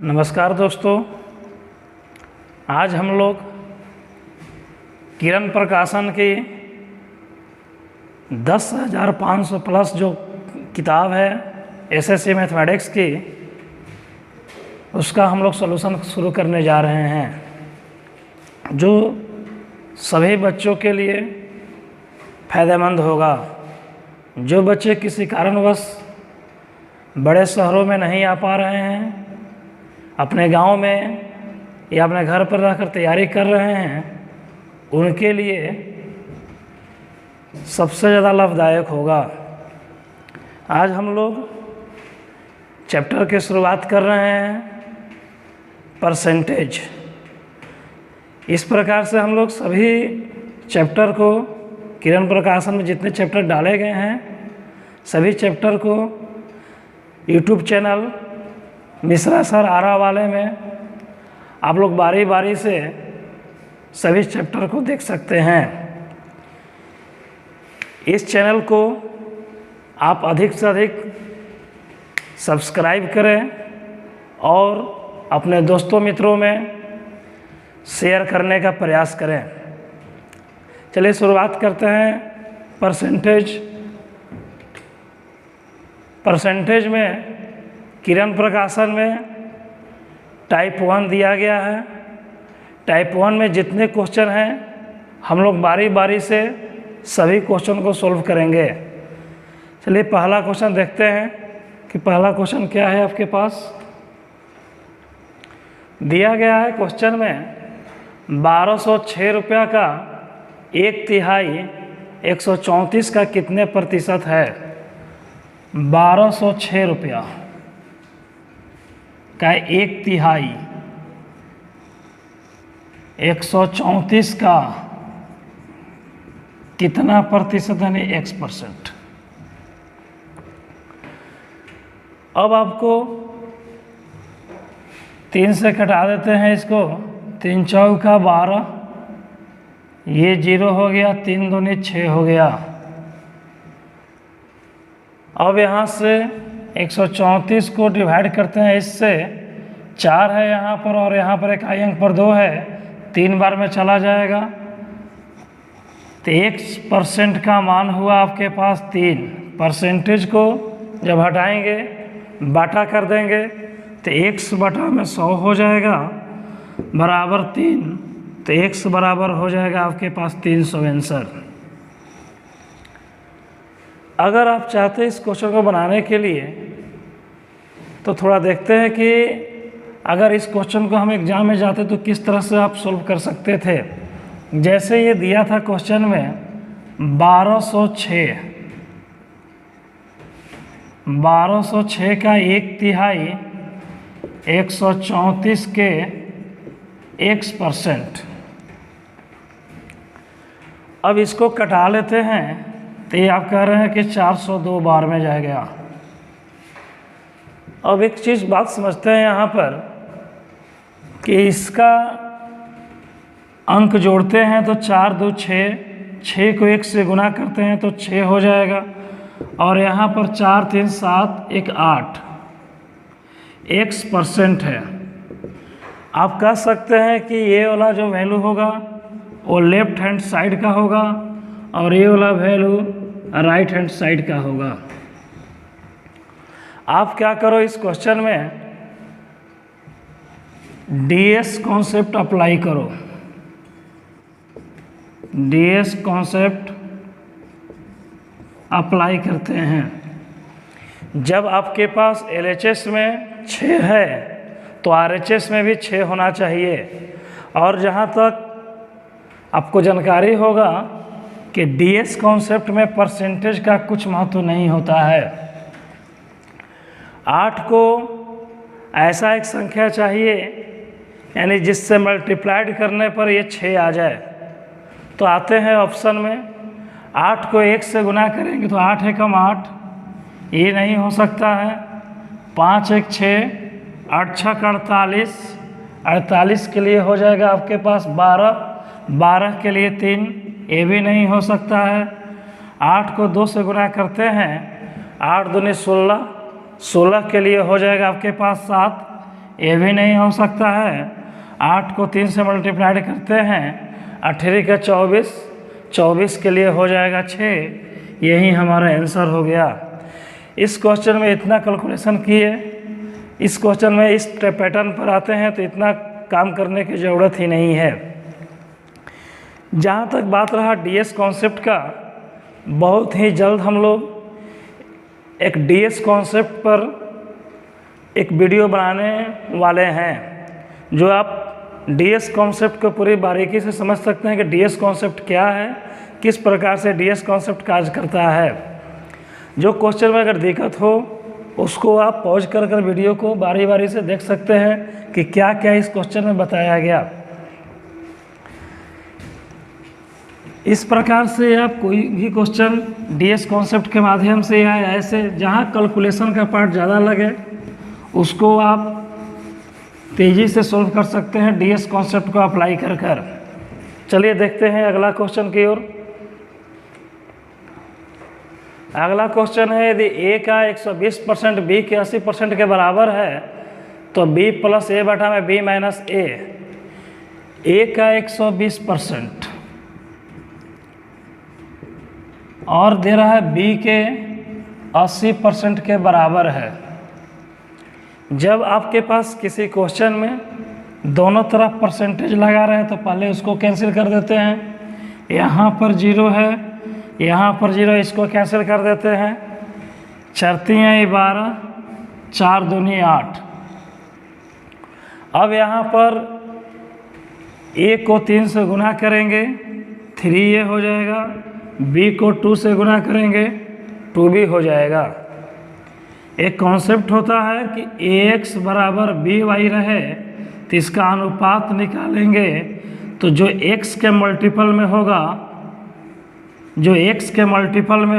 नमस्कार दोस्तों, आज हम लोग किरण प्रकाशन की 10,500 प्लस जो किताब है एसएससी मैथमेटिक्स की, उसका हम लोग सॉल्यूशन शुरू करने जा रहे हैं, जो सभी बच्चों के लिए फ़ायदेमंद होगा। जो बच्चे किसी कारणवश बड़े शहरों में नहीं आ पा रहे हैं, अपने गांव में या अपने घर पर रहकर तैयारी कर रहे हैं, उनके लिए सबसे ज़्यादा लाभदायक होगा। आज हम लोग चैप्टर की शुरुआत कर रहे हैं परसेंटेज। इस प्रकार से हम लोग सभी चैप्टर को, किरण प्रकाशन में जितने चैप्टर डाले गए हैं, सभी चैप्टर को यूट्यूब चैनल मिश्रा सर आरा वाले में आप लोग बारी बारी से सभी चैप्टर को देख सकते हैं। इस चैनल को आप अधिक से अधिक सब्सक्राइब करें और अपने दोस्तों मित्रों में शेयर करने का प्रयास करें। चलिए शुरुआत करते हैं परसेंटेज में किरण प्रकाशन में टाइप 1 दिया गया है। टाइप 1 में जितने क्वेश्चन हैं हम लोग बारी बारी से सभी क्वेश्चन को सॉल्व करेंगे। चलिए पहला क्वेश्चन देखते हैं कि पहला क्वेश्चन क्या है। आपके पास दिया गया है क्वेश्चन में 1206 रुपया का 1/3 134 का कितने प्रतिशत है। 1206 रुपया का 1/3 134 का कितना प्रतिशत, यानी x%। अब आपको 3 से कटा देते हैं इसको। 3 चौका 12, ये 0 हो गया, 3 दूनी 6 हो गया। अब यहाँ से 134 को डिवाइड करते हैं इससे। 4 है यहाँ पर और यहाँ पर एक आई अंक पर 2 है, 3 बार में चला जाएगा। तो 1% का मान हुआ आपके पास 3। परसेंटेज को जब हटाएंगे, बाटा कर देंगे, तो 1/100 हो जाएगा बराबर 3। तो x बराबर हो जाएगा आपके पास 300 आंसर। अगर आप चाहते हैं इस क्वेश्चन को बनाने के लिए, तो थोड़ा देखते हैं कि अगर इस क्वेश्चन को हम एग्जाम में जाते तो किस तरह से आप सोल्व कर सकते थे। जैसे ये दिया था क्वेश्चन में 1206 का 1/3 134 के x%। अब इसको कटा लेते हैं, तो ये आप कह रहे हैं कि 402 बार में जाएगा। अब एक चीज़ बात समझते हैं यहाँ पर कि इसका अंक जोड़ते हैं तो 4 2 6, 6 को 1 से गुना करते हैं तो 6 हो जाएगा, और यहाँ पर 4 3 7 1 8 x% है। आप कह सकते हैं कि ये वाला जो वैल्यू होगा वो लेफ्ट हैंड साइड का होगा और ये वाला वैल्यू राइट हैंड साइड का होगा। आप क्या करो, इस क्वेश्चन में डीएस कॉन्सेप्ट अप्लाई करो। डीएस कॉन्सेप्ट अप्लाई करते हैं। जब आपके पास एलएचएस में 6 है तो आरएचएस में भी 6 होना चाहिए। और जहाँ तक आपको जानकारी होगा कि डीएस कॉन्सेप्ट में परसेंटेज का कुछ महत्व नहीं होता है। 8 को ऐसा एक संख्या चाहिए, यानी जिससे मल्टीप्लाइड करने पर ये 6 आ जाए। तो आते हैं ऑप्शन में, 8 को 1 से गुना करेंगे तो 8 एकम 8, ये नहीं हो सकता है। 5 1 6, 8 6 48, 48 के लिए हो जाएगा आपके पास 12, 12 के लिए 3, ये भी नहीं हो सकता है। 8 को 2 से गुना करते हैं, 8 दूनी 16, 16 के लिए हो जाएगा आपके पास 7, ये भी नहीं हो सकता है। 8 को 3 से मल्टीप्लाइड करते हैं, 18 का 24, 24 के लिए हो जाएगा 6। यही हमारा आंसर हो गया। इस क्वेश्चन में इतना कैलकुलेशन किए, इस क्वेश्चन में इस पैटर्न पर आते हैं तो इतना काम करने की ज़रूरत ही नहीं है। जहाँ तक बात रहा डीएस कॉन्सेप्ट का, बहुत ही जल्द हम लोग एक डीएस कॉन्सेप्ट पर एक वीडियो बनाने वाले हैं, जो आप डीएस कॉन्सेप्ट को पूरी बारीकी से समझ सकते हैं कि डीएस कॉन्सेप्ट क्या है, किस प्रकार से डीएस कॉन्सेप्ट कार्य करता है। जो क्वेश्चन में अगर दिक्कत हो उसको आप पॉज कर वीडियो को बारी बारी से देख सकते हैं कि क्या क्या इस क्वेश्चन में बताया गया। इस प्रकार से आप कोई भी क्वेश्चन डीएस कॉन्सेप्ट के माध्यम से या ऐसे जहाँ कैलकुलेशन का पार्ट ज़्यादा लगे उसको आप तेज़ी से सॉल्व कर सकते हैं डीएस कॉन्सेप्ट को अप्लाई कर। चलिए देखते हैं अगला क्वेश्चन की ओर। अगला क्वेश्चन है, यदि ए का 120% बी के 80% के बराबर है तो बी प्लस ए बटा में बी माइनस ए का 120% और दे रहा है बी के 80% के बराबर है। जब आपके पास किसी क्वेश्चन में दोनों तरफ परसेंटेज लगा रहे हैं तो पहले उसको कैंसिल कर देते हैं। यहाँ पर 0 है, यहाँ पर 0, इसको कैंसिल कर देते हैं। 4 तियाँ 12, 4 दूनी 8। अब यहाँ पर ए को 3 से गुना करेंगे, 3a हो जाएगा। बी को 2 से गुना करेंगे, 2b हो जाएगा। एक कॉन्सेप्ट होता है कि ax बराबर by रहे तो इसका अनुपात निकालेंगे तो जो x के मल्टीपल में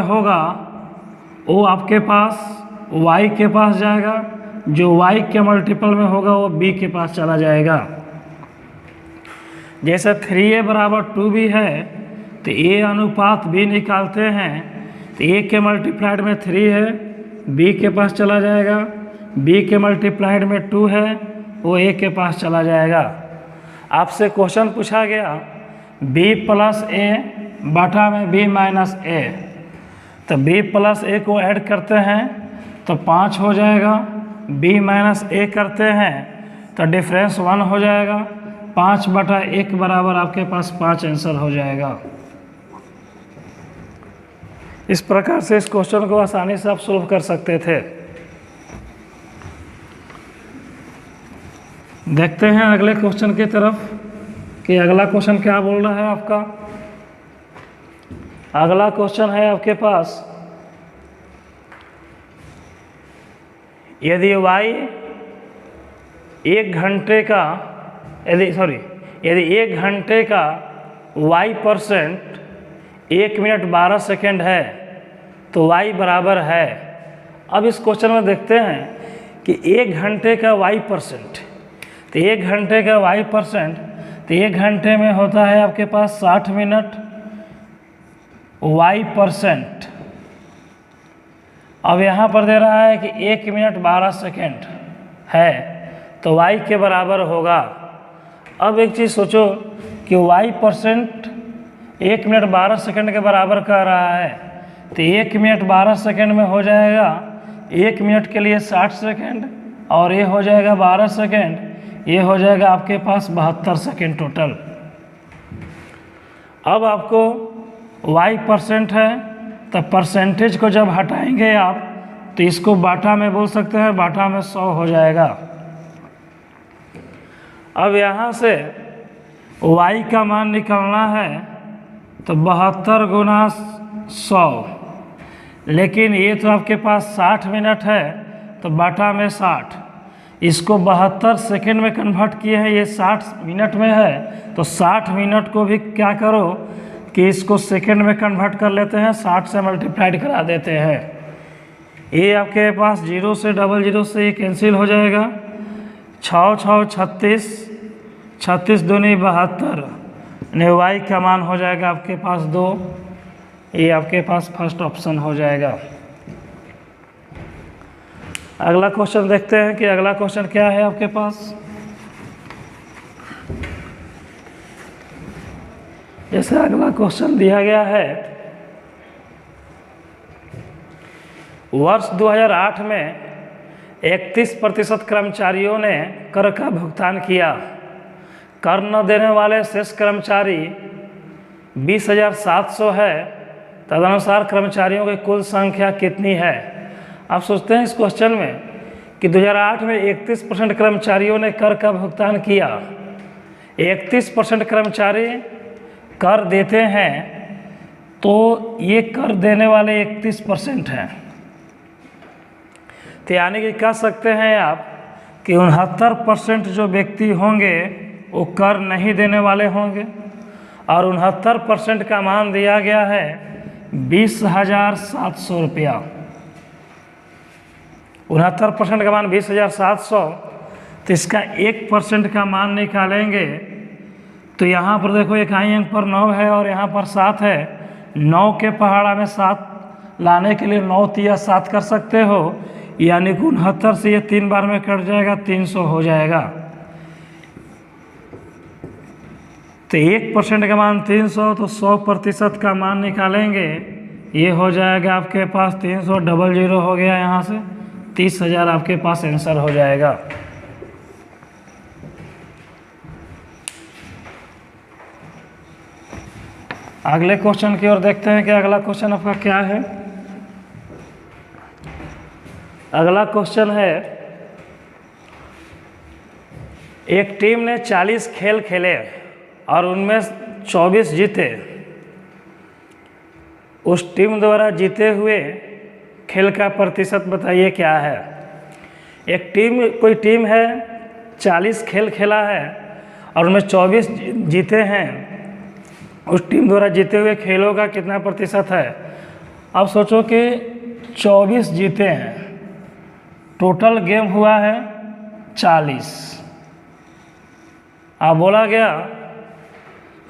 होगा, वो आपके पास y के पास जाएगा, जो y के मल्टीपल में होगा वो b के पास चला जाएगा। जैसे 3a बराबर 2b है तो a अनुपात b निकालते हैं तो a के मल्टीप्लाइड में 3 है, b के पास चला जाएगा। b के मल्टीप्लाइड में 2 है, वो a के पास चला जाएगा। आपसे क्वेश्चन पूछा गया b प्लस a बटा में b माइनस a, तो b प्लस a को ऐड करते हैं तो 5 हो जाएगा। b माइनस a करते हैं तो डिफरेंस 1 हो जाएगा। 5 बटा 1 बराबर आपके पास 5 आंसर हो जाएगा। इस प्रकार से इस क्वेश्चन को आसानी से आप सॉल्व कर सकते थे। देखते हैं अगले क्वेश्चन की तरफ कि अगला क्वेश्चन क्या बोल रहा है आपका। अगला क्वेश्चन है आपके पास, यदि y एक घंटे का y% 1 मिनट 12 सेकेंड है तो y बराबर है। अब इस क्वेश्चन में देखते हैं कि 1 घंटे का y%, तो 1 घंटे का y%, तो 1 घंटे में होता है आपके पास 60 मिनट y%। अब यहाँ पर दे रहा है कि 1 मिनट 12 सेकेंड है तो y के बराबर होगा। अब एक चीज़ सोचो कि y% 1 मिनट 12 सेकेंड के बराबर कह रहा है तो 1 मिनट 12 सेकेंड में हो जाएगा 1 मिनट के लिए 60 सेकेंड और ये हो जाएगा 12 सेकेंड, ये हो जाएगा आपके पास 72 सेकेंड टोटल। अब आपको y% है तो परसेंटेज को जब हटाएंगे आप तो इसको बाटा में बोल सकते हैं, बाटा में 100 हो जाएगा। अब यहाँ से y का मान निकालना है तो 72 गुना 100, लेकिन ये तो आपके पास 60 मिनट है तो बाटा में 60, इसको 72 सेकेंड में कन्वर्ट किए हैं, ये 60 मिनट में है तो 60 मिनट को भी क्या करो कि इसको सेकेंड में कन्वर्ट कर लेते हैं, 60 से मल्टीप्लाइड करा देते हैं। ये आपके पास 0 से 00 से ये कैंसिल हो जाएगा। 6 6 36, 36 दूनी 72, y का मान हो जाएगा आपके पास 2। ये आपके पास फर्स्ट ऑप्शन हो जाएगा। अगला क्वेश्चन देखते हैं कि अगला क्वेश्चन क्या है आपके पास। जैसे अगला क्वेश्चन दिया गया है, वर्ष 2008 में 31% कर्मचारियों ने कर का भुगतान किया। कर न देने वाले शेष कर्मचारी 20,700 है। तदनुसार कर्मचारियों की कुल संख्या कितनी है। आप सोचते हैं इस क्वेश्चन में कि 2008 में 31% कर्मचारियों ने कर का भुगतान किया। 31% कर्मचारी कर देते हैं, तो ये कर देने वाले 31% हैं। तो यानी कि कह सकते हैं आप कि 69% जो व्यक्ति होंगे वो कर नहीं देने वाले होंगे, और 69% का मान दिया गया है 20,700 रुपया। 69% का मान 20,700, तो इसका 1% का मान निकालेंगे तो यहाँ पर देखो इकाई अंक पर 9 है और यहाँ पर 7 है। 9 के पहाड़ा में 7 लाने के लिए 9 तिया 7 कर सकते हो, यानी कि 69 से ये 3 बार में कट जाएगा, 300 हो जाएगा। तो 1% का मान 300, तो 100% का मान निकालेंगे, ये हो जाएगा आपके पास 300 डबल 0 हो गया, यहाँ से 30,000 आपके पास आंसर हो जाएगा। अगले क्वेश्चन की ओर देखते हैं कि अगला क्वेश्चन आपका क्या है। अगला क्वेश्चन है, एक टीम ने 40 खेल खेले और उनमें 24 जीते। उस टीम द्वारा जीते हुए खेल का प्रतिशत बताइए क्या है। कोई टीम है, 40 खेल खेला है और उनमें 24 जीते हैं। उस टीम द्वारा जीते हुए खेलों का कितना प्रतिशत है। अब सोचो कि 24 जीते हैं, टोटल गेम हुआ है 40। अब बोला गया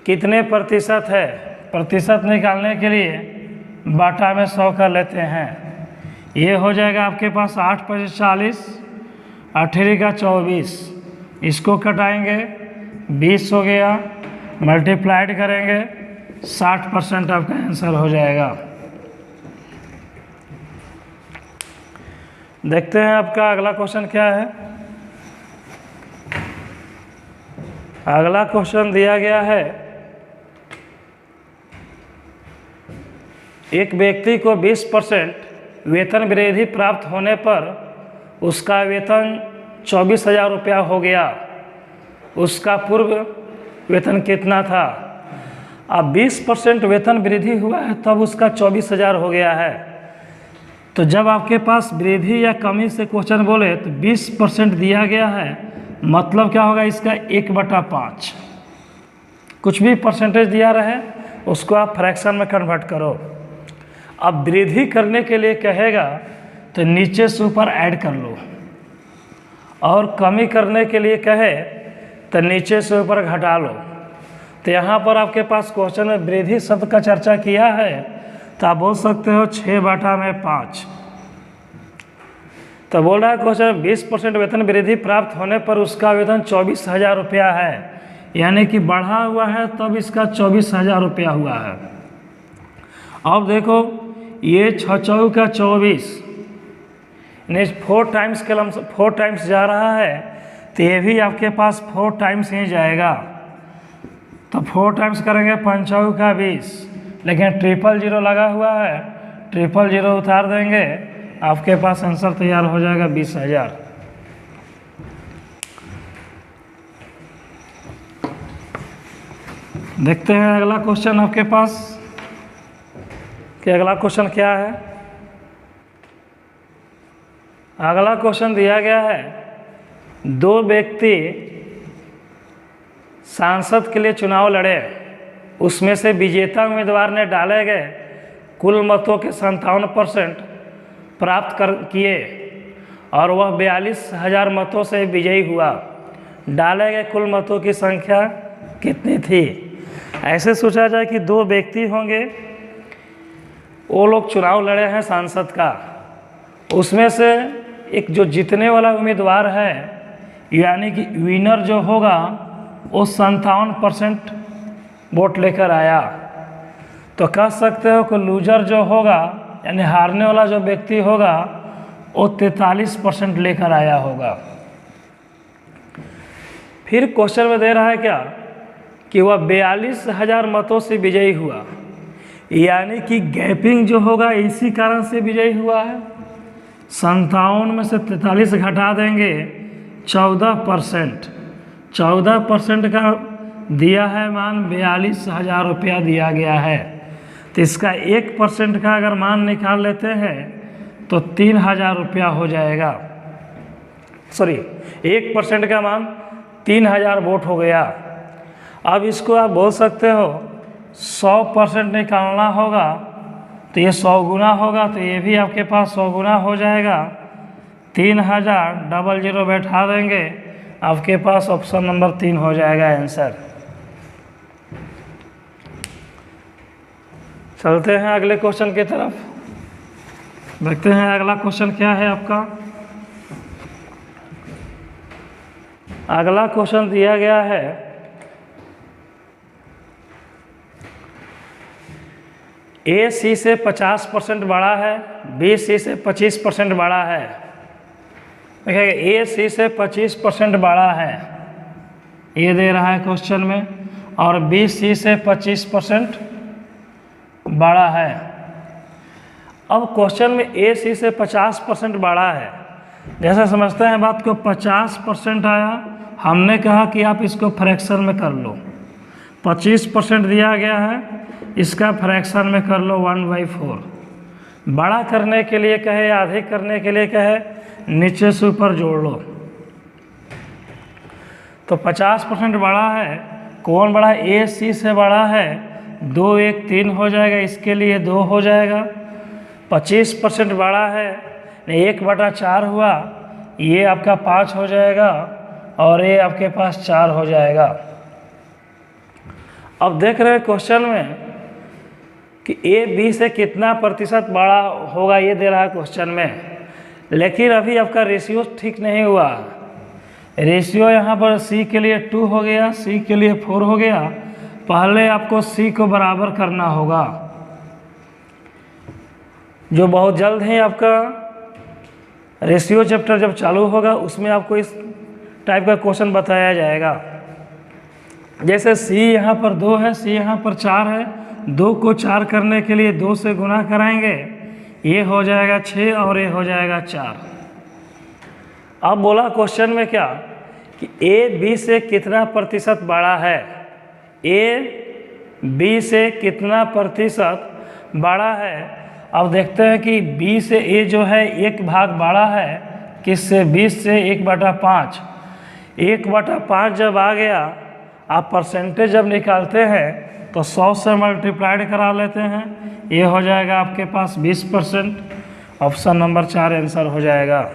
कितने प्रतिशत है। प्रतिशत निकालने के लिए बाटा में 100 कर लेते हैं। ये हो जाएगा आपके पास 8 × 40, 18 का 24, इसको कटाएंगे 20 हो गया, मल्टीप्लाइड करेंगे 60% आपका आंसर हो जाएगा। देखते हैं आपका अगला क्वेश्चन क्या है। अगला क्वेश्चन दिया गया है, एक व्यक्ति को 20% वेतन वृद्धि प्राप्त होने पर उसका वेतन 24,000 रुपया हो गया। उसका पूर्व वेतन कितना था। अब 20% वेतन वृद्धि हुआ है तब उसका 24,000 हो गया है। तो जब आपके पास वृद्धि या कमी से क्वेश्चन बोले तो 20% दिया गया है, मतलब क्या होगा इसका 1/5। कुछ भी परसेंटेज दिया रहे उसको आप फ्रैक्शन में कन्वर्ट करो। अब वृद्धि करने के लिए कहेगा तो नीचे से ऊपर ऐड कर लो, और कमी करने के लिए कहे तो नीचे से ऊपर घटा लो। तो यहाँ पर आपके पास क्वेश्चन में वृद्धि शब्द का चर्चा किया है, तो आप बोल सकते हो 6/5। तो बोल रहा है क्वेश्चन 20% वेतन वृद्धि प्राप्त होने पर उसका वेतन 24,000 रुपया है, यानी कि बढ़ा हुआ है तब इसका 24,000 रुपया हुआ है। अब देखो ये 6 × 24 4 टाइम्स जा रहा है, तो ये भी आपके पास 4 टाइम्स ही जाएगा। तो 4 टाइम्स करेंगे 5 × 20, लेकिन 000 लगा हुआ है, 000 उतार देंगे, आपके पास आंसर तैयार हो जाएगा 20,000। देखते हैं अगला क्वेश्चन आपके पास कि अगला क्वेश्चन क्या है। अगला क्वेश्चन दिया गया है, 2 व्यक्ति सांसद के लिए चुनाव लड़े, उसमें से विजेता उम्मीदवार ने डाले गए कुल मतों के 57% प्राप्त किए और वह 42,000 मतों से विजयी हुआ। डाले गए कुल मतों की संख्या कितनी थी। ऐसे सोचा जाए कि 2 व्यक्ति होंगे, वो लोग चुनाव लड़े हैं सांसद का, उसमें से एक जो जीतने वाला उम्मीदवार है, यानी कि विनर जो होगा वो 57% वोट लेकर आया, तो कह सकते हो कि लूजर जो होगा यानी हारने वाला जो व्यक्ति होगा वो 43% लेकर आया होगा। फिर क्वेश्चन में दे रहा है क्या कि वह 42,000 मतों से विजयी हुआ, यानी कि गैपिंग जो होगा इसी कारण से विजयी हुआ है। 57 में से 43 घटा देंगे 14% का दिया है मान, 42,000 रुपया दिया गया है। तो इसका 1% का अगर मान निकाल लेते हैं तो 3,000 रुपया हो जाएगा। सॉरी, 1% का मान 3,000 वोट हो गया। अब इसको आप बोल सकते हो 100% निकालना होगा तो ये 100 गुना होगा, तो ये भी आपके पास 100 गुना हो जाएगा। 3,000 00 बैठा देंगे, आपके पास ऑप्शन नंबर 3 हो जाएगा आंसर। चलते हैं अगले क्वेश्चन की तरफ, देखते हैं अगला क्वेश्चन क्या है आपका। अगला क्वेश्चन दिया गया है ए सी से 50% बड़ा है, बी सी से 25% बड़ा है। देखिए ए सी से 25% बड़ा है, ये दे रहा है क्वेश्चन में, और बी सी से 25% बड़ा है। अब क्वेश्चन में ए सी से 50% बड़ा है, जैसे समझते हैं बात को, 50% आया, हमने कहा कि आप इसको फ्रैक्शन में कर लो। 25% दिया गया है, इसका फ्रैक्शन में कर लो 1/4। बड़ा करने के लिए कहे या अधिक करने के लिए कहे, नीचे से ऊपर जोड़ लो। तो 50% बड़ा है, कौन बड़ा है? ए सी से बड़ा है, 2 1 3 हो जाएगा, इसके लिए 2 हो जाएगा। 25% बड़ा है, 1/4 हुआ, ये आपका 5 हो जाएगा, और ये आपके पास 4 हो जाएगा। अब देख रहे हैं क्वेश्चन में कि ए बी से कितना प्रतिशत बड़ा होगा, ये दे रहा है क्वेश्चन में, लेकिन अभी आपका रेशियो ठीक नहीं हुआ। रेशियो यहाँ पर सी के लिए 2 हो गया, सी के लिए 4 हो गया। पहले आपको सी को बराबर करना होगा, जो बहुत जल्द ही आपका रेशियो चैप्टर जब चालू होगा उसमें आपको इस टाइप का क्वेश्चन बताया जाएगा। जैसे सी यहाँ पर 2 है, सी यहाँ पर 4 है, 2 को 4 करने के लिए 2 से गुना कराएंगे, ये हो जाएगा 6 और ये हो जाएगा 4। अब बोला क्वेश्चन में क्या कि ए बी से कितना प्रतिशत बड़ा है, ए बी से कितना प्रतिशत बड़ा है। अब देखते हैं कि बी से ए जो है 1 भाग बड़ा है, किससे? 20 से 1/5। 1/5 जब आ गया, आप परसेंटेज जब निकालते हैं तो 100 से मल्टीप्लाइड करा लेते हैं, ये हो जाएगा आपके पास 20%। ऑप्शन नंबर 4 आंसर हो जाएगा।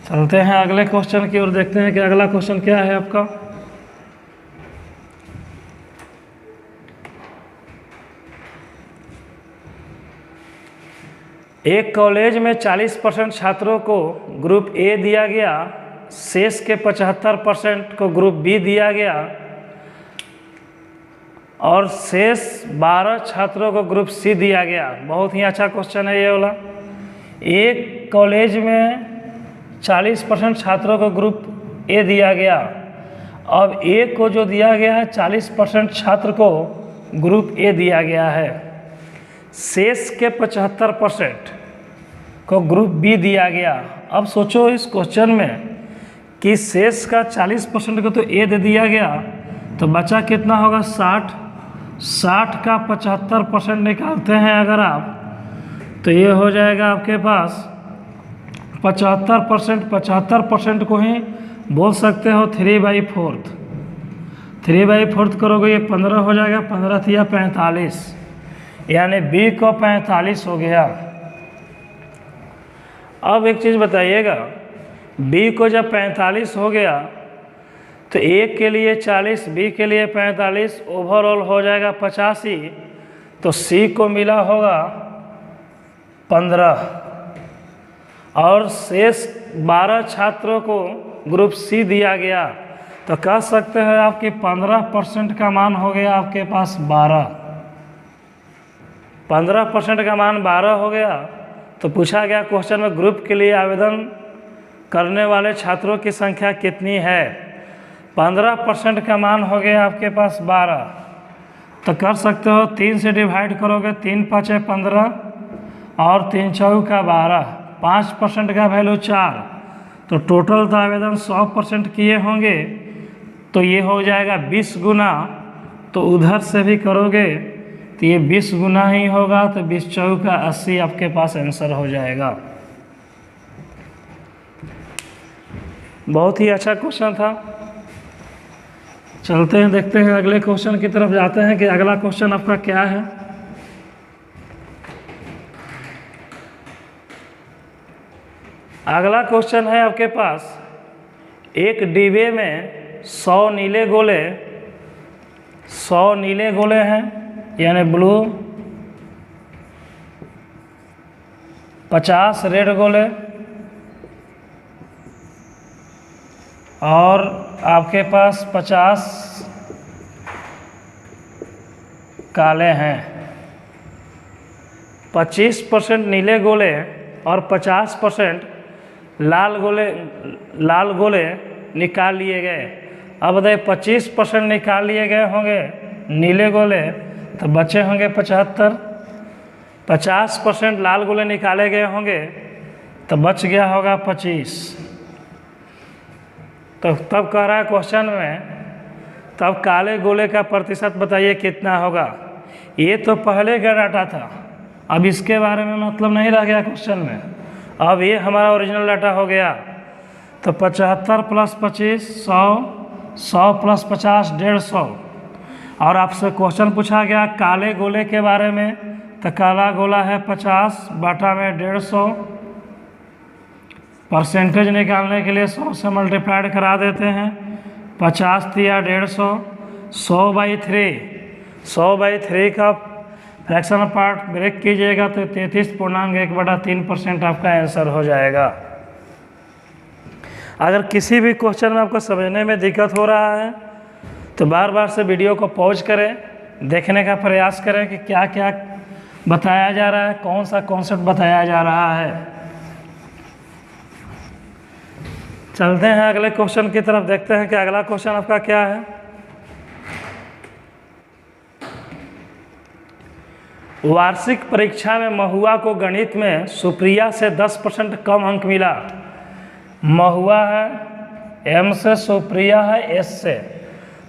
चलते हैं अगले क्वेश्चन की ओर, देखते हैं कि अगला क्वेश्चन क्या है आपका। एक कॉलेज में 40% छात्रों को ग्रुप ए दिया गया, शेष के 75% को ग्रुप बी दिया गया, और शेष 12 छात्रों को ग्रुप सी दिया गया। बहुत ही अच्छा क्वेश्चन है ये वाला। एक कॉलेज में 40% छात्रों को ग्रुप ए दिया गया, अब ए को जो दिया गया है 40% छात्र को ग्रुप ए दिया गया है, शेष के 75% को ग्रुप बी दिया गया। अब सोचो इस क्वेश्चन में कि शेष का 40% को तो ए दे दिया गया, तो बचा कितना होगा? 60। 60 का 75% निकालते हैं अगर आप, तो ये हो जाएगा आपके पास 75%। 75% को ही बोल सकते हो 3/4। 3/4 करोगे ये 15 हो जाएगा, 15 या 45, यानी बी को 45 हो गया। अब एक चीज़ बताइएगा, बी को जब 45 हो गया तो ए के लिए 40, बी के लिए 45, ओवरऑल हो जाएगा 85। तो सी को मिला होगा 15 और शेष 12 छात्रों को ग्रुप सी दिया गया, तो कह सकते हैं आपकी 15% का मान हो गया आपके पास 12। 15% का मान 12 हो गया। तो पूछा गया क्वेश्चन में ग्रुप के लिए आवेदन करने वाले छात्रों की संख्या कितनी है। 15% का मान हो गया आपके पास 12, तो कर सकते हो 3 से डिवाइड करोगे, 3 5 15 और 3 चौका 12, 5% का वैल्यू 4। तो टोटल तो आवेदन 100% किए होंगे, तो ये हो जाएगा 20 गुना। तो उधर से भी करोगे तो ये 20 गुना ही होगा, तो 20 चौका 80 आपके पास आंसर हो जाएगा। बहुत ही अच्छा क्वेश्चन था। चलते हैं, देखते हैं अगले क्वेश्चन की तरफ जाते हैं कि अगला क्वेश्चन आपका क्या है। अगला क्वेश्चन है आपके पास, एक डिब्बे में 100 नीले गोले हैं, यानी ब्लू, 50 रेड गोले और आपके पास 50 काले हैं। 25% नीले गोले और 50% लाल गोले निकाल लिए गए। अब बताइए 25% निकाल लिए गए होंगे नीले गोले, तो बचे होंगे 75। 50% लाल गोले निकाले गए होंगे, तो बच गया होगा 25। तो तब कह रहा है क्वेश्चन में, तब काले गोले का प्रतिशत बताइए कितना होगा। ये तो पहले का डाटा था, अब इसके बारे में मतलब नहीं रह गया क्वेश्चन में। अब ये हमारा ओरिजिनल डाटा हो गया। तो 75 + 25 100, 100 + 50 150। और आपसे क्वेश्चन पूछा गया काले गोले के बारे में, तो काला गोला है 50 बटा में 150। परसेंटेज निकालने के लिए 100 से मल्टीप्लाइड करा देते हैं। 50 दिया 150, 100/3, 100/3 का फ्रैक्शन पार्ट ब्रेक कीजिएगा तो 33.1/3% आपका आंसर हो जाएगा। अगर किसी भी क्वेश्चन में आपको समझने में दिक्कत हो रहा है, तो बार बार से वीडियो को पॉज करें, देखने का प्रयास करें कि क्या क्या बताया जा रहा है, कौन सा कॉन्सेप्ट बताया जा रहा है। चलते हैं अगले क्वेश्चन की तरफ, देखते हैं कि अगला क्वेश्चन आपका क्या है। वार्षिक परीक्षा में महुआ को गणित में सुप्रिया से 10% कम अंक मिला। महुआ है M से, सुप्रिया है S से।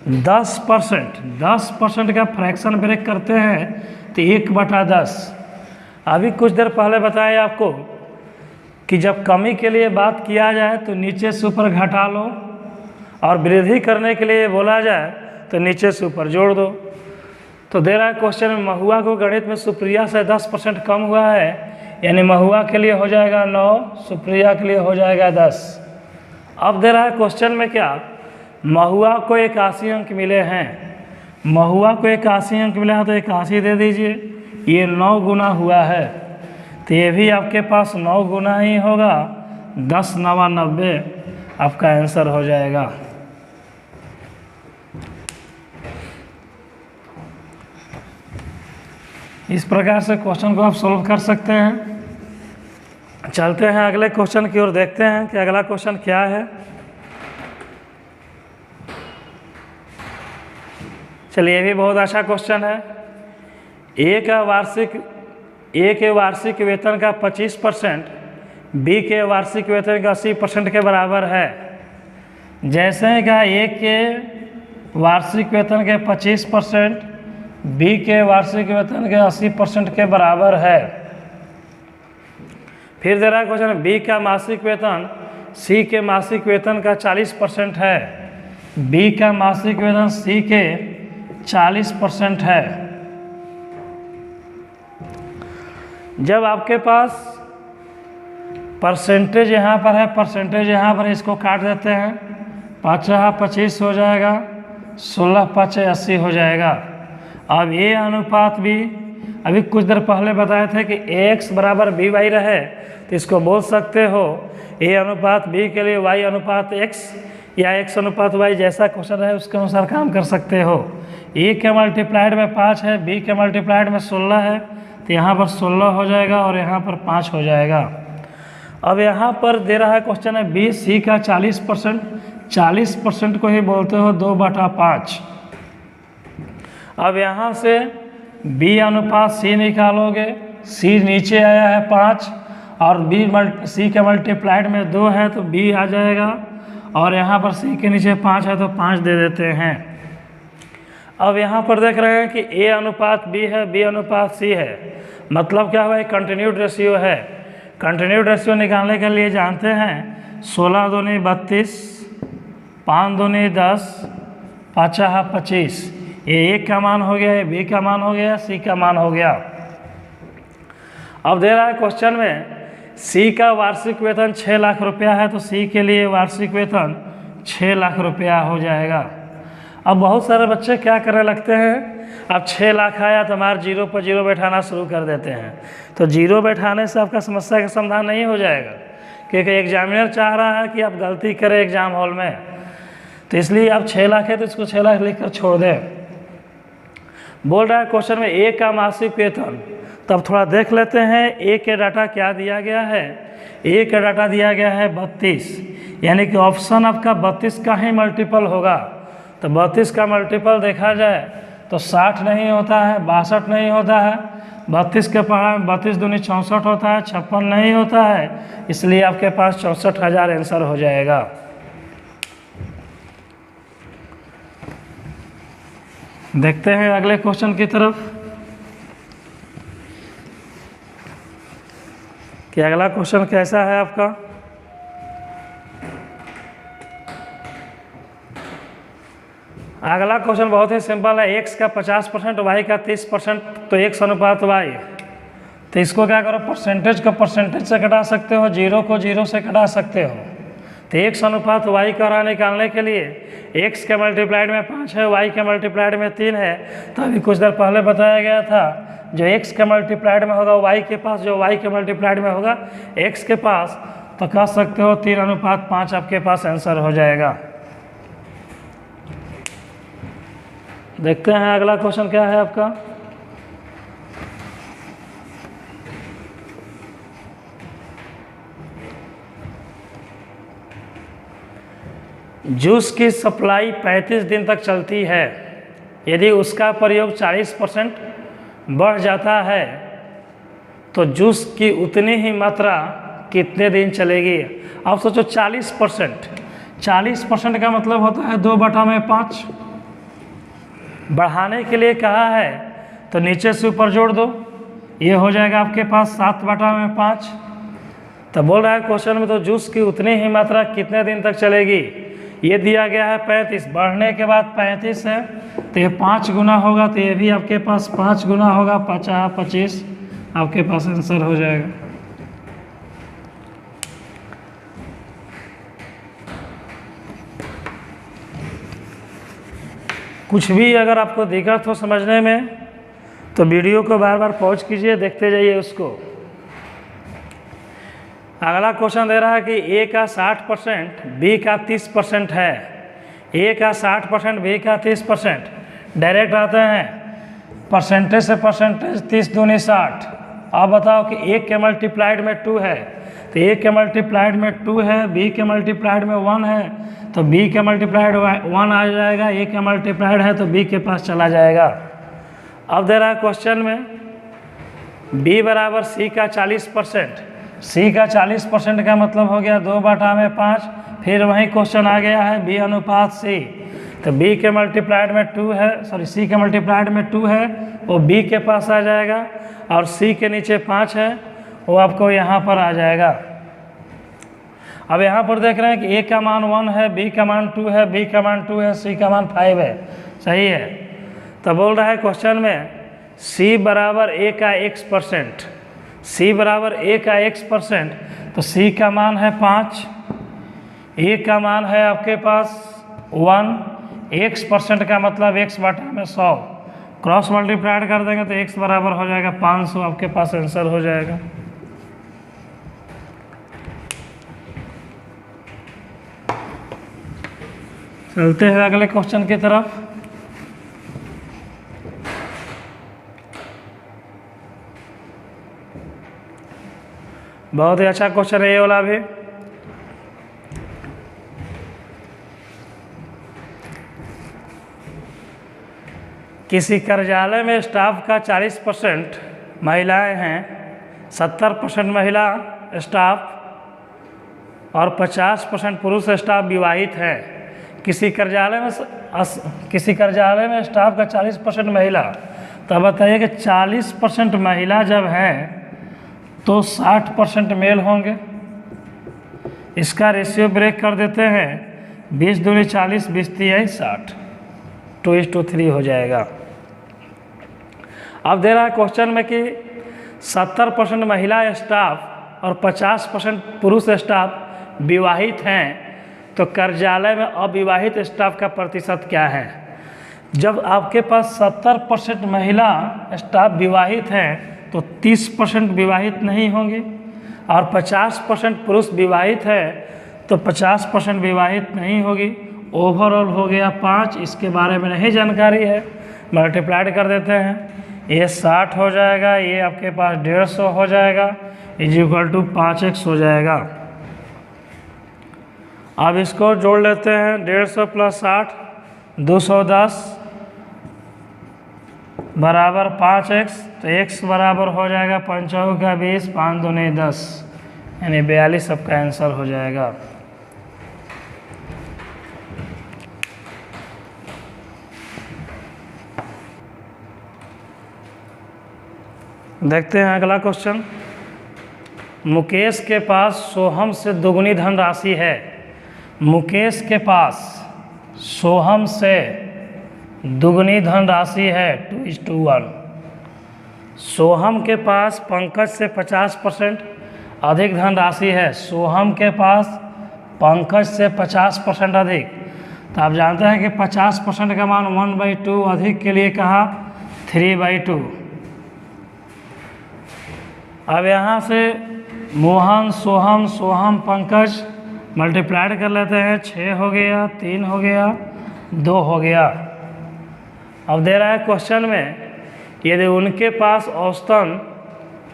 10% का फ्रैक्शन ब्रेक करते हैं तो 1/10। अभी कुछ देर पहले बताया आपको कि जब कमी के लिए बात किया जाए तो नीचे से ऊपर घटा लो, और वृद्धि करने के लिए बोला जाए तो नीचे से ऊपर जोड़ दो। तो दे रहा है क्वेश्चन में महुआ को गणित में सुप्रिया से 10% कम हुआ है, यानी महुआ के लिए हो जाएगा 9, सुप्रिया के लिए हो जाएगा 10। अब दे रहा है क्वेश्चन में क्या, महुआ को 81 अंक मिले हैं। महुआ को 81 अंक मिला है तो 81 दे दीजिए। ये 9 गुना हुआ है, तो ये भी आपके पास 9 गुना ही होगा। 10 × 9 = 90 आपका आंसर हो जाएगा। इस प्रकार से क्वेश्चन को आप सॉल्व कर सकते हैं। चलते हैं अगले क्वेश्चन की ओर, देखते हैं कि अगला क्वेश्चन क्या है। चलिए, ये भी बहुत अच्छा क्वेश्चन है। ए के वार्षिक वेतन का 25% बी के वार्षिक वेतन का 80% के बराबर है। जैसे ही कहा ए के वार्षिक वेतन के 25% बी के वार्षिक वेतन के 80% के बराबर है। फिर दे रहा है क्वेश्चन बी का मासिक वेतन सी के मासिक वेतन का 40% है। बी का मासिक वेतन सी के 40% है। जब आपके पास परसेंटेज यहाँ पर है, परसेंटेज यहाँ पर, इसको काट देते हैं। 5 × 25 हो जाएगा, 16 × 5 = 80 हो जाएगा। अब ये अनुपात भी अभी कुछ देर पहले बताए थे कि ax बराबर बी वाई रहे, तो इसको बोल सकते हो a अनुपात b के लिए y अनुपात x या x अनुपात y, जैसा क्वेश्चन है उसके अनुसार काम कर सकते हो। a के मल्टीप्लाइड में 5 है, b के मल्टीप्लाइड में 16 है, तो यहाँ पर 16 हो जाएगा और यहाँ पर 5 हो जाएगा। अब यहाँ पर दे रहा है क्वेश्चन है बी सी का 40%, 40% को ही बोलते हो 2/5। अब यहाँ से b अनुपात c निकालोगे, c नीचे आया है 5 और c के मल्टीप्लाइड में 2 है तो b आ जाएगा, और यहाँ पर c के नीचे 5 है तो 5 दे देते हैं। अब यहाँ पर देख रहे हैं कि a अनुपात b है, b अनुपात c है, मतलब क्या हुआ, कंटिन्यूड रेशियो है। कंटिन्यूड रेशियो निकालने के लिए जानते हैं 16 दूनी 32, 5 दूनी 10, 5 25, ये a का मान हो गया, b का मान हो गया, c का मान हो गया। अब दे रहा है क्वेश्चन में c का वार्षिक वेतन 6 लाख रुपया है, तो c के लिए वार्षिक वेतन 6 लाख रुपया हो जाएगा। अब बहुत सारे बच्चे क्या करने लगते हैं, अब 6 लाख आया तो हमारे जीरो पर जीरो बैठाना शुरू कर देते हैं, तो जीरो बैठाने से आपका समस्या का समाधान नहीं हो जाएगा, क्योंकि एग्जामिनर चाह रहा है कि आप गलती करें एग्जाम हॉल में, तो इसलिए आप 6 लाख है तो इसको 6 लाख लिख कर छोड़ दें। बोल रहा है क्वेश्चन में ए का मासिक वेतन, तब थोड़ा देख लेते हैं ए के डाटा क्या दिया गया है। ए का डाटा दिया गया है 32, यानी कि ऑप्शन आपका 32 का ही मल्टीपल होगा, तो 32 का मल्टीपल देखा जाए तो 60 नहीं होता है, 62 नहीं होता है, 32 के पढ़ा 32 दूनी 64 होता है, 56 नहीं होता है, इसलिए आपके पास 64,000 आंसर हो जाएगा। देखते हैं अगले क्वेश्चन की तरफ कि अगला क्वेश्चन कैसा है आपका। अगला क्वेश्चन बहुत ही सिंपल है, x का 50%, y का 30%, तो x अनुपात y, तो इसको क्या करो, परसेंटेज को परसेंटेज से घटा सकते हो, जीरो को जीरो से घटा सकते हो, तो x अनुपात y का निकालने के लिए x के मल्टीप्लाइड में 5 है, y के मल्टीप्लाइड में 3 है, तो अभी कुछ देर पहले बताया गया था जो x के मल्टीप्लाइड में होगा y के पास, जो y के मल्टीप्लाइड में होगा x के पास, तो कह सकते हो 3:5 आपके पास आंसर हो जाएगा। देखते हैं अगला क्वेश्चन क्या है आपका। जूस की सप्लाई 35 दिन तक चलती है, यदि उसका प्रयोग 40% बढ़ जाता है तो जूस की उतनी ही मात्रा कितने दिन चलेगी। अब सोचो 40% का मतलब होता है 2/5। बढ़ाने के लिए कहा है तो नीचे से ऊपर जोड़ दो, ये हो जाएगा आपके पास 7/5। तो बोल रहा है क्वेश्चन में तो जूस की उतनी ही मात्रा कितने दिन तक चलेगी। ये दिया गया है 35, बढ़ने के बाद 35 है तो ये 5 गुना होगा, तो ये भी आपके पास 5 गुना होगा, 25 आपके पास आंसर हो जाएगा। कुछ भी अगर आपको दिक्कत हो समझने में तो वीडियो को बार बार पॉज कीजिए, देखते जाइए उसको। अगला क्वेश्चन दे रहा है कि ए का 60%, बी का 30% है। ए का 60%, बी का 30%। डायरेक्ट आते हैं परसेंटेज से परसेंटेज, 30 दूनी 60। अब बताओ कि ए के मल्टीप्लाइड में 2 है, तो ए के मल्टीप्लाइड में 2 है, बी के मल्टीप्लाइड में 1 है, तो बी के मल्टीप्लाइड 1 आ जाएगा, ए के मल्टीप्लाइड है तो बी के पास चला जाएगा। अब दे रहा है क्वेश्चन में बी बराबर सी का 40%। सी का 40% का मतलब हो गया 2/5। फिर वही क्वेश्चन आ गया है बी अनुपात सी, तो बी के मल्टीप्लाइड में 2 है, सॉरी सी के मल्टीप्लाइड में 2 है, वो बी के पास आ जाएगा, और सी के नीचे 5 है, वो आपको यहाँ पर आ जाएगा। अब यहाँ पर देख रहे हैं कि ए का मान 1 है, बी का मान 2 है, बी का मान 2 है, सी का मान 5 है, सही है। तो बोल रहा है क्वेश्चन में सी बराबर ए का x%, सी बराबर ए का x%, तो सी का मान है 5, ए का मान है आपके पास 1, x% का मतलब x/100, क्रॉस मल्टीप्लाइड कर देंगे तो x बराबर हो जाएगा 500, आपके पास आंसर हो जाएगा। चलते हैं अगले क्वेश्चन की तरफ। बहुत ही अच्छा क्वेश्चन है ये वाला भी। किसी कार्यालय में स्टाफ का 40% महिलाएं हैं, 70% महिला स्टाफ और 50% पुरुष स्टाफ विवाहित है। किसी कार्यालय में स्टाफ का 40% महिला, तो बताइए कि 40% महिला जब है तो 60% मेल होंगे। इसका रेशियो ब्रेक कर देते हैं, 20 दूनी 40, 20 तिहाई 60, 2:3 हो जाएगा। अब दे रहा है क्वेश्चन में कि 70% महिला स्टाफ और 50% पुरुष स्टाफ विवाहित हैं, तो कार्यालय में अविवाहित स्टाफ का प्रतिशत क्या है। जब आपके पास 70% महिला स्टाफ विवाहित हैं तो 30% विवाहित नहीं होंगे, और 50% पुरुष विवाहित है तो 50% विवाहित नहीं होगी। ओवरऑल हो गया 5, इसके बारे में नहीं जानकारी है, मल्टीप्लाइड कर देते हैं, ये 60 हो जाएगा, ये आपके पास 150 हो जाएगा, = 5x हो जाएगा। अब इसको जोड़ लेते हैं, 150 + 60 210 बराबर 5x, तो x बराबर हो जाएगा 5 का 20, 5 दूनी 10, यानी 42 आपका आंसर हो जाएगा। देखते हैं अगला क्वेश्चन। मुकेश के पास सोहम से दुगनी धनराशि है। मुकेश के पास सोहम से दुगनी धनराशि है, 2:1। सोहम के पास पंकज से 50% अधिक धनराशि है। सोहम के पास पंकज से 50% अधिक, तो आप जानते हैं कि 50% का मान 1/2, अधिक के लिए कहा 3/2। अब यहाँ से मोहन, सोहम, सोहम, पंकज मल्टीप्लाइड कर लेते हैं, 6 हो गया, 3 हो गया, 2 हो गया। अब दे रहा है क्वेश्चन में, यदि उनके पास औसतन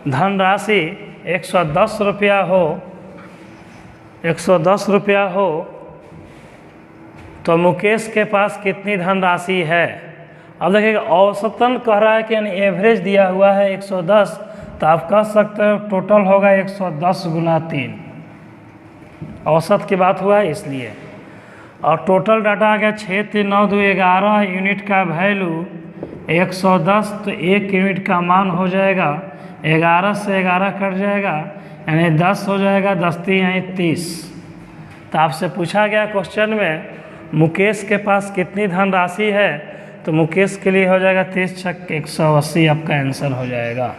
धनराशि 110 रुपया हो, 110 रुपया हो, तो मुकेश के पास कितनी धनराशि है। अब देखिएगा औसतन कह रहा है कि यानी एवरेज दिया हुआ है 110, तो आप कह सकते हो टोटल होगा 110 × 3, औसत की बात हुआ है इसलिए। और टोटल डाटा आ गया 6, 3, 9, 2, 11 यूनिट का वैल्यू 110, तो 1 यूनिट का मान हो जाएगा 11 से 11 कट जाएगा, यानी 10 हो जाएगा, 10 3 30। तो आपसे पूछा गया क्वेश्चन में मुकेश के पास कितनी धनराशि है, तो मुकेश के लिए हो जाएगा 30 छक 180, आपका आंसर हो जाएगा।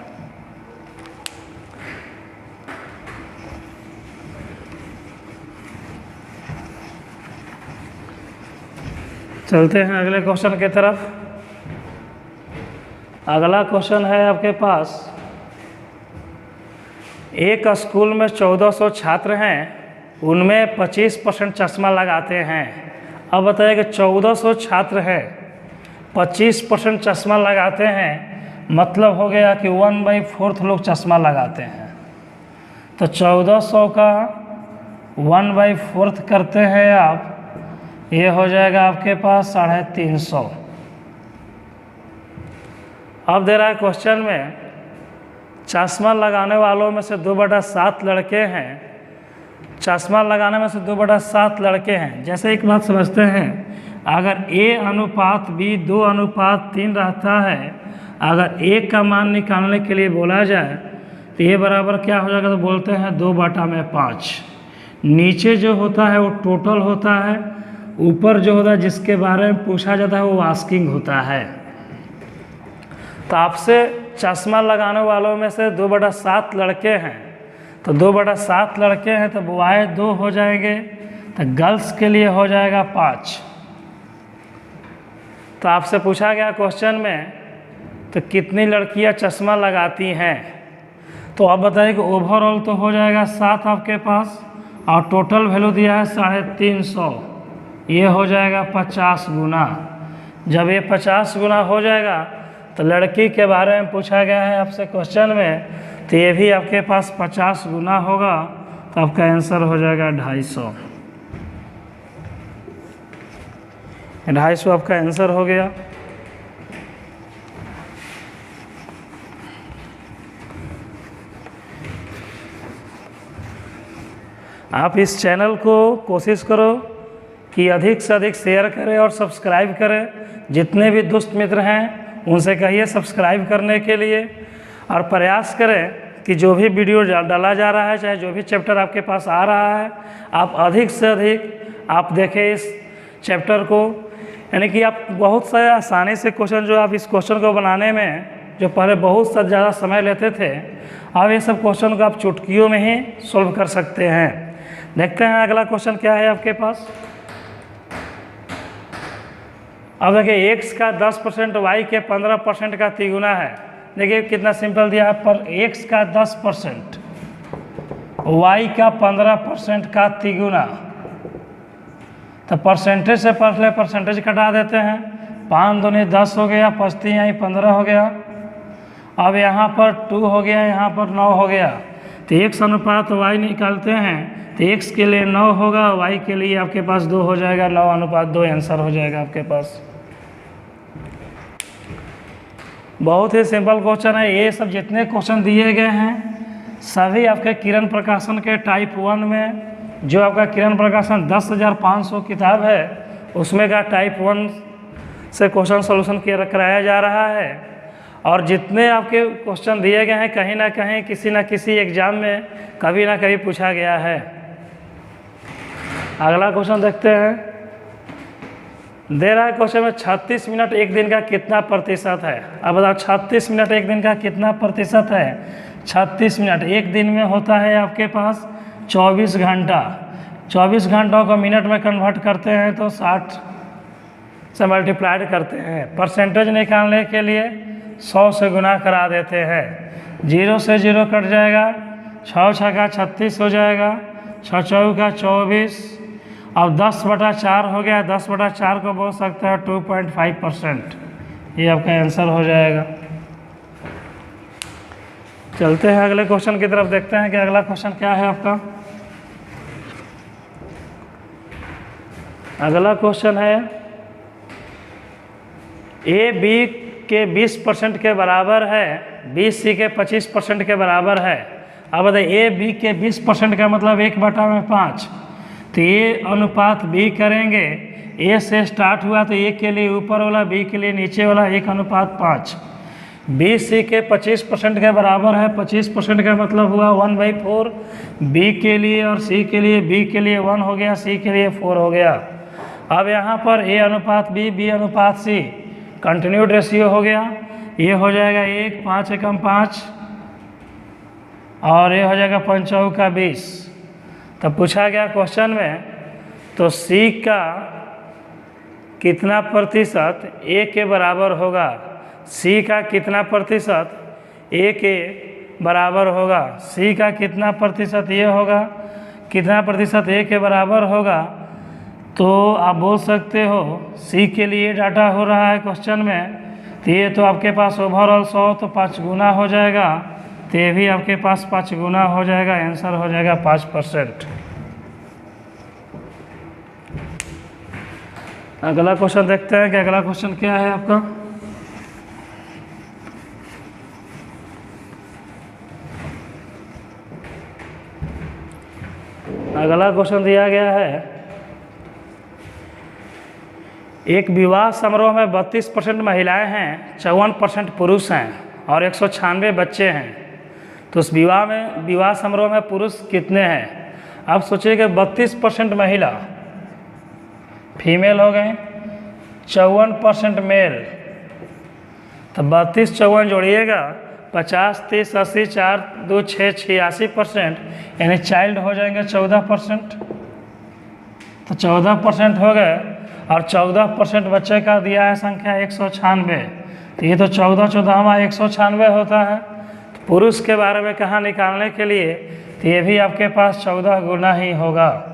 चलते हैं अगले क्वेश्चन की तरफ। अगला क्वेश्चन है आपके पास, एक स्कूल में 1400 छात्र हैं, उनमें 25% चश्मा लगाते हैं। अब बताइए कि 1400 छात्र हैं, 25% चश्मा लगाते हैं, मतलब हो गया कि 1/4 लोग चश्मा लगाते हैं। तो 1400 का 1/4 करते हैं आप, ये हो जाएगा आपके पास 350। अब दे रहा है क्वेश्चन में, चश्मा लगाने वालों में से 2/7 लड़के हैं। चश्मा लगाने में से 2/7 लड़के हैं। जैसे एक बात समझते हैं, अगर A/B 2/3 रहता है, अगर A का मान निकालने के लिए बोला जाए तो ये बराबर क्या हो जाएगा, तो बोलते हैं 2/5। नीचे जो होता है वो टोटल होता है, ऊपर जो होता है जिसके बारे में पूछा जाता है वो आस्किंग होता है। तो आपसे चश्मा लगाने वालों में से 2/7 लड़के हैं, तो 2/7 लड़के हैं तो बॉय 2 हो जाएंगे, तो गर्ल्स के लिए हो जाएगा 5। तो आपसे पूछा गया क्वेश्चन में तो कितनी लड़कियां चश्मा लगाती हैं? तो आप बताइए कि ओवरऑल तो हो जाएगा 7 आपके पास, और टोटल वैल्यू दिया है 350, ये हो जाएगा 50 गुना। जब ये 50 गुना हो जाएगा तो लड़की के बारे में पूछा गया है आपसे क्वेश्चन में, तो ये भी आपके पास 50 गुना होगा, तो आपका आंसर हो जाएगा 250। 250 आपका आंसर हो गया। आप इस चैनल को कोशिश करो कि अधिक से अधिक शेयर करें और सब्सक्राइब करें। जितने भी दोस्त मित्र हैं उनसे कहिए सब्सक्राइब करने के लिए, और प्रयास करें कि जो भी वीडियो डाला जा रहा है, चाहे जो भी चैप्टर आपके पास आ रहा है, आप अधिक से अधिक आप देखें इस चैप्टर को। यानी कि आप बहुत सारे आसानी से क्वेश्चन, जो आप इस क्वेश्चन को बनाने में जो पहले बहुत सा ज़्यादा समय लेते थे, अब ये सब क्वेश्चन को आप चुटकियों में ही सॉल्व कर सकते हैं। देखते हैं अगला क्वेश्चन क्या है आपके पास। अब देखिए x का 10%, y के 15% का तिगुना है। देखिए कितना सिंपल दिया है, पर x का 10%, y का 15% का तिगुना, तो परसेंटेज से पहले परसेंटेज कटा देते हैं। 5 दूनी 10 हो गया, 5 3 15 हो गया। अब यहाँ पर 2 हो गया, यहाँ पर 9 हो गया, तो x अनुपात y निकालते हैं, तो x के लिए 9 होगा, y के लिए आपके पास 2 हो जाएगा। 9 अनुपात 2 आंसर हो जाएगा आपके पास। बहुत ही सिंपल क्वेश्चन है। ये सब जितने क्वेश्चन दिए गए हैं सभी आपके किरण प्रकाशन के टाइप 1 में, जो आपका किरण प्रकाशन 10,500 किताब है उसमें का टाइप 1 से क्वेश्चन सोल्यूशन कराया जा रहा है। और जितने आपके क्वेश्चन दिए गए हैं कहीं ना कहीं किसी न किसी एग्जाम में कभी ना कभी पूछा गया है। अगला क्वेश्चन देखते हैं। दे रहा है क्वेश्चन में 36 मिनट एक दिन का कितना प्रतिशत है। अब बताओ 36 मिनट एक दिन का कितना प्रतिशत है। 36 मिनट एक दिन में होता है आपके पास 24 घंटा। 24 घंटों को मिनट में कन्वर्ट करते हैं तो 60 से मल्टीप्लाइड करते हैं। परसेंटेज निकालने के लिए 100 से गुना करा देते हैं। 0 से 0 कट जाएगा, 6 छक्का 36 हो जाएगा, 6 चौका 24, अब 10/4 हो गया। 10/4 को बोल सकते हैं 2.5%। ये आपका आंसर हो जाएगा। चलते हैं अगले क्वेश्चन की तरफ, देखते हैं कि अगला क्वेश्चन क्या है आपका। अगला क्वेश्चन है ए बी के 20% के बराबर है, बी सी के 25% के बराबर है। अब बताइए ए बी के 20% का मतलब 1/5, तो ये अनुपात बी करेंगे। ए से स्टार्ट हुआ तो ए के लिए ऊपर वाला, बी के लिए नीचे वाला, 1:5। बी सी के 25% के बराबर है। 25% का मतलब हुआ 1/4 बी के लिए, और सी के लिए, बी के लिए 1 हो गया, सी के लिए 4 हो गया। अब यहाँ पर ए अनुपात बी, बी अनुपात सी कंटिन्यूड रेशियो हो गया। ये हो जाएगा 1, 5 एकम 5, और ये हो जाएगा 5 चौका 20। तब पूछा गया क्वेश्चन में, तो सी का कितना प्रतिशत ए के बराबर होगा। सी का कितना प्रतिशत ए के बराबर होगा। सी का कितना प्रतिशत ये होगा, कितना प्रतिशत ए के बराबर होगा। तो आप बोल सकते हो सी के लिए डाटा हो रहा है क्वेश्चन में, तो ये तो आपके पास ओवरऑल 100 तो 5 गुना हो जाएगा, तो ये भी आपके पास 5 गुना हो जाएगा। आंसर हो जाएगा 5%। अगला क्वेश्चन देखते हैं कि अगला क्वेश्चन क्या है आपका। अगला क्वेश्चन दिया गया है, एक विवाह समारोह में 32% महिलाएं हैं, 54% पुरुष हैं और 196 बच्चे हैं। तो उस विवाह समारोह में पुरुष कितने हैं। आप सोचिएगा 32% महिला फीमेल हो गए, 54% मेल, तो 32 54 जोड़िएगा 50 30 80 4 2 6 86%, यानी चाइल्ड हो जाएंगे 14%। तो 14% हो गए, और 14% बच्चे का दिया है संख्या 196, तो ये तो 14 14वां 196 होता है। तो पुरुष के बारे में कहाँ निकालने के लिए, तो ये भी आपके पास 14 गुना ही होगा।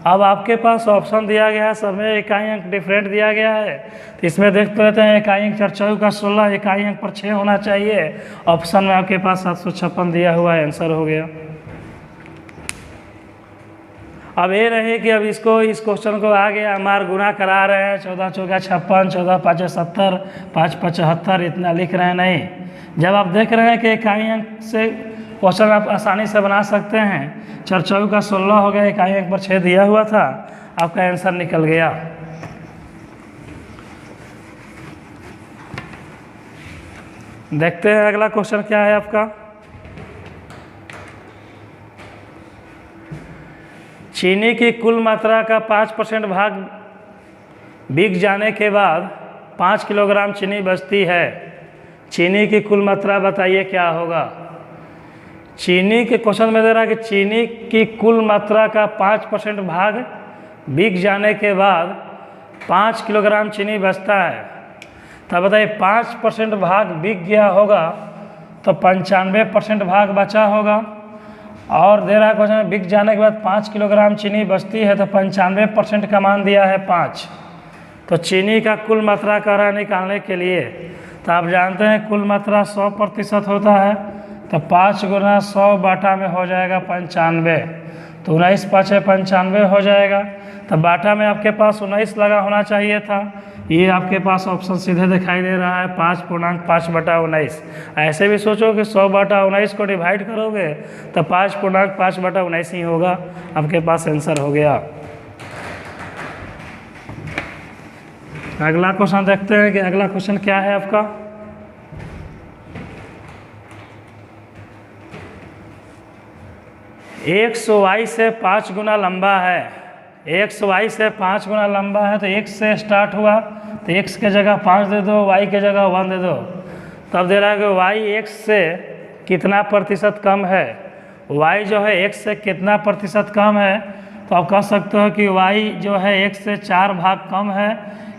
अब आपके पास ऑप्शन दिया गया है, सब में इकाई अंक डिफरेंट दिया गया है, तो इसमें देख लेते हैं इकाई अंक 4 चौका का 16, इकाई अंक पर 6 होना चाहिए। ऑप्शन में आपके पास 756 दिया हुआ है, आंसर हो गया। अब ये रहे कि अब इसको इस क्वेश्चन को आगे हमार गुना करा रहे हैं, 14 चौका 56, 14 5 70, 5 75, इतना लिख रहे हैं नहीं। जब आप देख रहे हैं कि इकाई अंक से क्वेश्चन आप आसानी से बना सकते हैं, 4 चौका का 16 हो गया, इकाई अंक पर 6 दिया हुआ था, आपका आंसर निकल गया। देखते हैं अगला क्वेश्चन क्या है आपका। चीनी की कुल मात्रा का 5% भाग बिक जाने के बाद 5 किलोग्राम चीनी बचती है। चीनी की कुल मात्रा बताइए क्या होगा। चीनी के क्वेश्चन में दे रहा है कि चीनी की कुल मात्रा का 5% भाग बिक जाने के बाद 5 किलोग्राम चीनी बचता है। तब बताइए 5% भाग बिक गया होगा तो 95% भाग बचा होगा, और दे रहा है क्वेश्चन बिक जाने के बाद 5 किलोग्राम चीनी बचती है, तो 95% का मान दिया है 5। तो चीनी का कुल मात्रा कह रहा है निकालने के लिए, तो आप जानते हैं कुल मात्रा 100% होता है, तो 5 गुना 100 बाटा में हो जाएगा 95, तो 19 5 95 हो जाएगा। तो बाटा में आपके पास 19 लगा होना चाहिए था, ये आपके पास ऑप्शन सीधे दिखाई दे रहा है 5.5/19। ऐसे भी सोचो कि 100/19 को डिवाइड करोगे तो 5.5/19 ही होगा, आपके पास आंसर हो गया। अगला क्वेश्चन देखते हैं कि अगला क्वेश्चन क्या है आपका। x y से 5 गुना लंबा है। x y से 5 गुना लंबा है, तो x से स्टार्ट हुआ, तो x के जगह 5 दे दो, y के जगह 1 दे दो। तब दे रहा है कि y x से कितना प्रतिशत कम है। y जो है x से कितना प्रतिशत कम है, तो आप कह सकते हो कि y जो है x से 4 भाग कम है।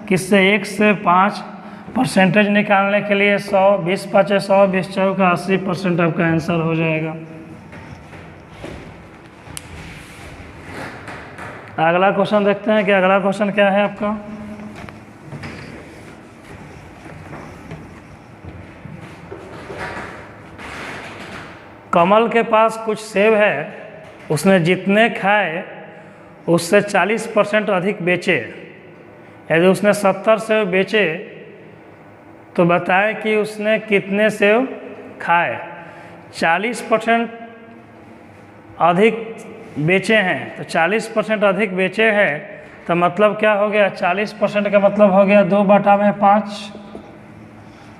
किससे? x से 5% निकालने के लिए 100, 20 5 100, 20 चौका 80% आपका आंसर हो जाएगा। अगला क्वेश्चन देखते हैं कि अगला क्वेश्चन क्या है आपका। कमल के पास कुछ सेब है, उसने जितने खाए उससे 40% अधिक बेचे। यदि उसने 70 सेब बेचे तो बताएं कि उसने कितने सेब खाए। 40% अधिक बेचे हैं, तो 40% अधिक बेचे हैं, तो मतलब क्या हो गया, 40% का मतलब हो गया 2/5।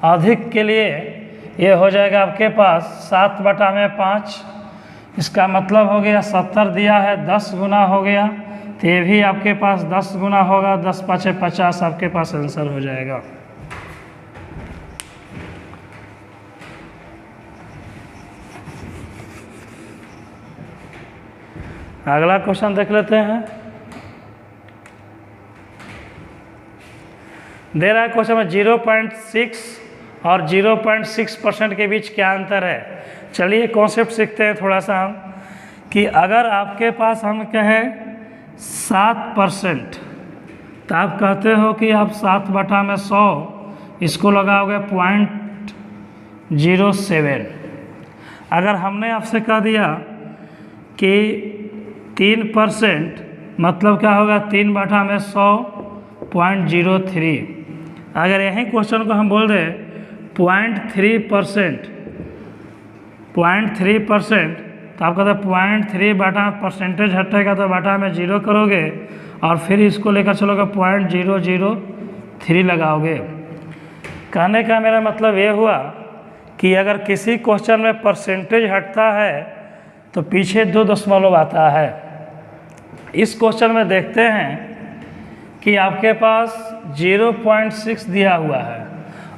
अधिक के लिए ये हो जाएगा आपके पास 7/5। इसका मतलब हो गया 70 दिया है, 10 गुना हो गया, तो ये भी आपके पास 10 गुना होगा, 10 5 50 आपके पास आंसर हो जाएगा। अगला क्वेश्चन देख लेते हैं। दे रहा है क्वेश्चन में 0.6 और 0.6% के बीच क्या अंतर है। चलिए कॉन्सेप्ट सीखते हैं थोड़ा सा हम, कि अगर आपके पास हम कहें 7%, तो आप कहते हो कि आप 7/100 इसको लगाओगे 0.07। अगर हमने आपसे कह दिया कि 3%, मतलब क्या होगा 3/100 0.03। अगर यही क्वेश्चन को हम बोल दें 0.3%, तो आप कहते हैं 0.3 बाटा परसेंटेज हटेगा तो बाटा में 0 करोगे और फिर इसको लेकर चलोगे 0.003 लगाओगे। कहने का मेरा मतलब ये हुआ कि अगर किसी क्वेश्चन में परसेंटेज हटता है तो पीछे 2 दशमलव आता है। इस क्वेश्चन में देखते हैं कि आपके पास 0.6 दिया हुआ है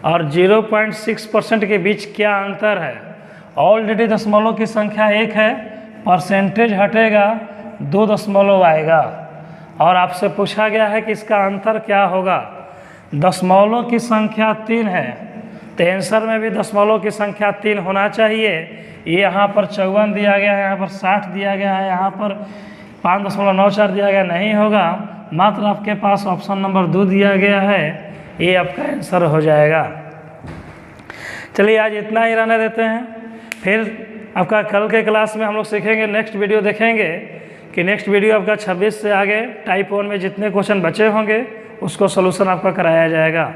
और 0.6% के बीच क्या अंतर है। ऑलरेडी दशमलव की संख्या 1 है, परसेंटेज हटेगा 2 दशमलव आएगा, और आपसे पूछा गया है कि इसका अंतर क्या होगा। दशमलव की संख्या 3 है, तो तो आंसर में भी दशमलव की संख्या 3 होना चाहिए। ये यहाँ पर 54 दिया गया है, यहाँ पर 60 दिया गया है, यहाँ पर 5.94 दिया गया, नहीं होगा। मात्र आपके पास ऑप्शन नंबर 2 दिया गया है, ये आपका आंसर हो जाएगा। चलिए आज इतना ही रहने देते हैं। फिर आपका कल के क्लास में हम लोग सीखेंगे, नेक्स्ट वीडियो देखेंगे कि नेक्स्ट वीडियो आपका 26 से आगे टाइप 1 में जितने क्वेश्चन बचे होंगे उसको सोल्यूशन आपका कराया जाएगा।